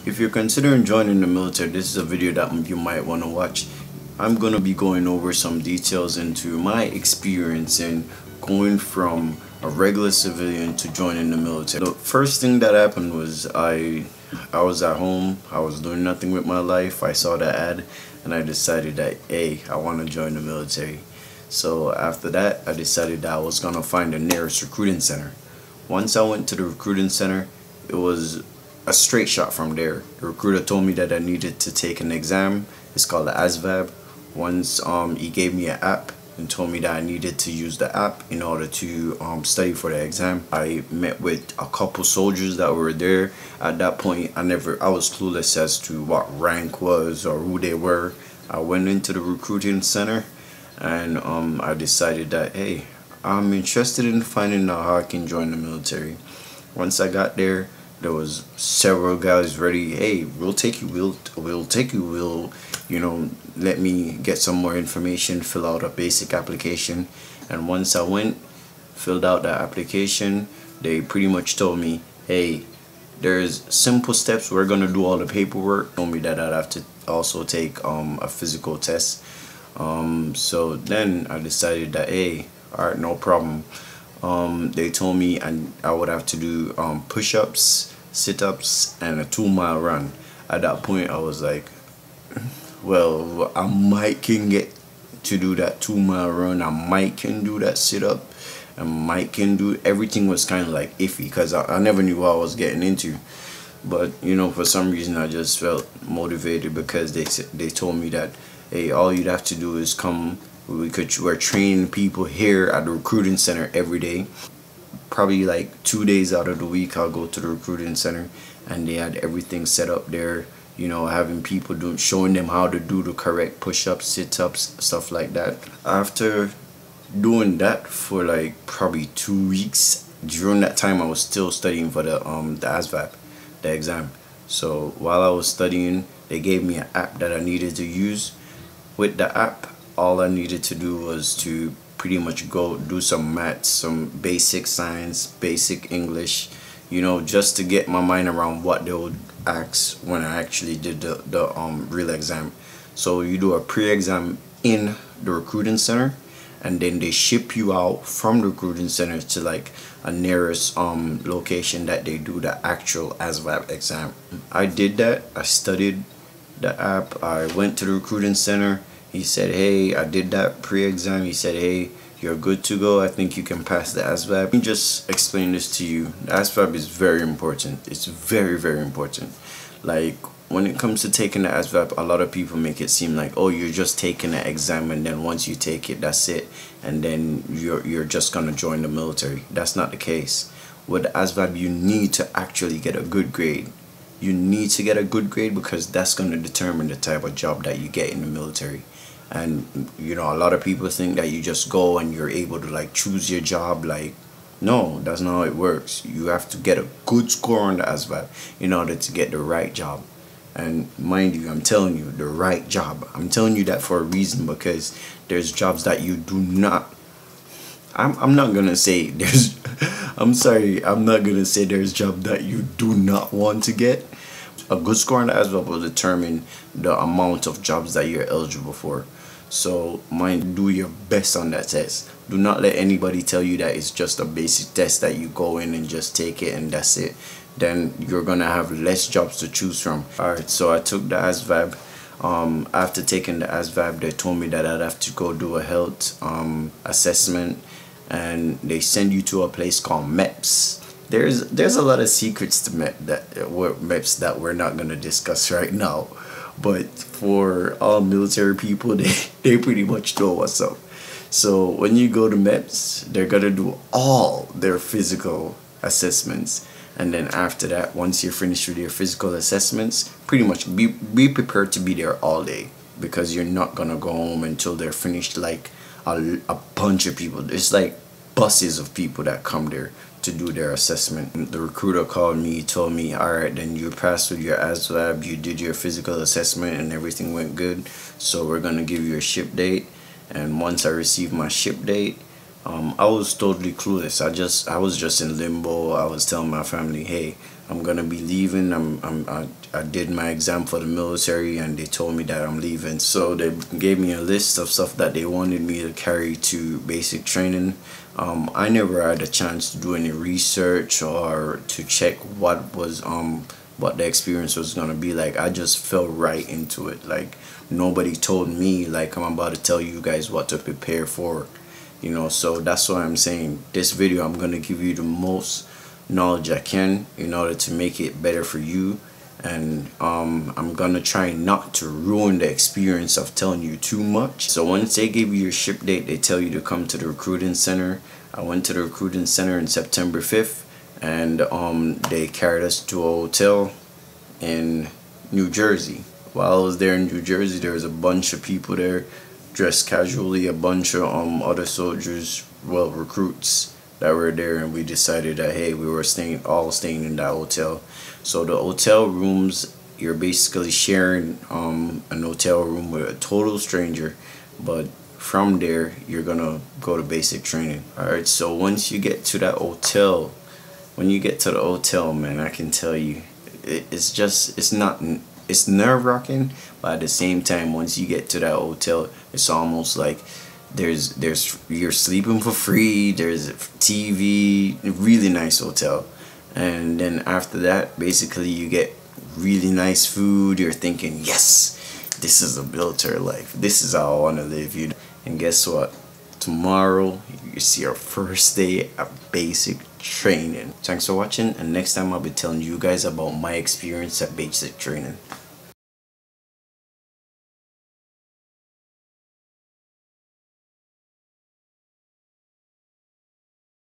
If you're considering joining the military, this is a video that you might want to watch. I'm going to be going over some details into my experience in going from a regular civilian to joining the military. The first thing that happened was I was at home, I was doing nothing with my life. I saw the ad and I decided that, hey, I want to join the military. So after that, I decided that I was going to find the nearest recruiting center. Once I went to the recruiting center, it was a straight shot from there. The recruiter told me that I needed to take an exam. It's called the SUBSCRIBE. Once he gave me an app and told me that I needed to use the app in order to study for the exam. I met with a couple soldiers that were there. At that point, I was clueless as to what rank was or who they were. I went into the recruiting center and I decided that, hey, I'm interested in finding out how I can join the military. Once I got there, there was several guys ready. Hey, we'll take you. We'll let me get some more information, fill out a basic application. And once I went, filled out the application, they pretty much told me, hey, there's simple steps. We're gonna do all the paperwork. Told me that I'd have to also take a physical test. So then I decided that, hey, alright, no problem. They told me I would have to do push-ups, sit-ups, and a 2-mile run. At that point, I was like, well, I might can get to do that 2-mile run. I might can do that sit-up. I might can do everything. Was kind of like iffy because I never knew what I was getting into. But for some reason, I just felt motivated because they told me that, hey, all you'd have to do is come. We're training people here at the recruiting center every day. Probably like 2 days out of the week I'll go to the recruiting center, and they had everything set up there, having people showing them how to do the correct push-ups, sit-ups, stuff like that. After doing that for like probably 2 weeks, during that time I was still studying for the SUBSCRIBE, the exam. So while I was studying, they gave me an app that I needed to use. With the app, all I needed to do was to pretty much go do some maths, some basic science, basic English, just to get my mind around what they would ask when I actually did the real exam. So you do a pre-exam in the recruiting center, and then they ship you out from the recruiting center to like a nearest location that they do the actual SUBSCRIBE exam. I did that. I studied the app. I went to the recruiting center. He said, hey, I did that pre-exam. He said, hey, you're good to go. I think you can pass the SUBSCRIBE. Let me just explain this to you. The SUBSCRIBE is very important. It's very, very important. Like, when it comes to taking the SUBSCRIBE, a lot of people make it seem like, oh, you're just taking an exam, and then once you take it, that's it. And then you're just going to join the military. That's not the case. With the SUBSCRIBE, you need to actually get a good grade. You need to get a good grade because that's going to determine the type of job that you get in the military. And a lot of people think that you just go and you're able to like choose your job. Like, no, that's not how it works. You have to get a good score on the SUBSCRIBE in order to get the right job. And mind you, I'm telling you, the right job. I'm telling you that for a reason, because there's jobs that you do not. I'm not gonna say there's. I'm sorry. I'm not gonna say there's jobs that you do not want to get. A good score on the SUBSCRIBE will determine the amount of jobs that you're eligible for. So do your best on that test. Do not let anybody tell you that it's just a basic test that you go in and just take it and that's it. Then you're gonna have less jobs to choose from. Alright, so I took the SUBSCRIBE. After taking the SUBSCRIBE, they told me that I'd have to go do a health assessment, and they send you to a place called MEPS. There's a lot of secrets to MEPS that we're not gonna discuss right now. But for all military people, they pretty much know what's up. So when you go to MEPS, they're gonna do all their physical assessments, and then after that, once you're finished with your physical assessments, pretty much be prepared to be there all day, because you're not gonna go home until they're finished. Like a bunch of people, there's like buses of people that come there to do their assessment. The recruiter called me, told me, alright, then you passed with your SUBSCRIBE, you did your physical assessment and everything went good, so we're gonna give you a ship date. And once I received my ship date, I was totally clueless. I was just in limbo. I was telling my family, hey, I'm gonna be leaving. I did my exam for the military, and they told me that I'm leaving. So they gave me a list of stuff that they wanted me to carry to basic training. I never had a chance to do any research or to check what the experience was gonna be like. I just fell right into it. Like, nobody told me like I'm about to tell you guys what to prepare for, you know. So that's why I'm saying this video, I'm gonna give you the most knowledge I can in order to make it better for you. And I'm gonna try not to ruin the experience of telling you too much. So once they give you your ship date, they tell you to come to the recruiting center. I went to the recruiting center in September 5th, and they carried us to a hotel in New Jersey. While I was there in New Jersey, there was a bunch of people there dressed casually, a bunch of other soldiers, well, recruits that were there, and we decided that hey, we were all staying in that hotel. So the hotel rooms, you're basically sharing an hotel room with a total stranger, but from there you're gonna go to basic training. Alright, so once you get to that hotel, when you get to the hotel, man, I can tell you, it's nerve-wracking, but at the same time, once you get to that hotel, it's almost like you're sleeping for free, there's TV, really nice hotel. And then after that, basically you get really nice food. You're thinking, yes, this is a military life, this is how I want to live, you know. And guess what, tomorrow you see our first day of basic training. Thanks for watching, and next time I'll be telling you guys about my experience at basic training.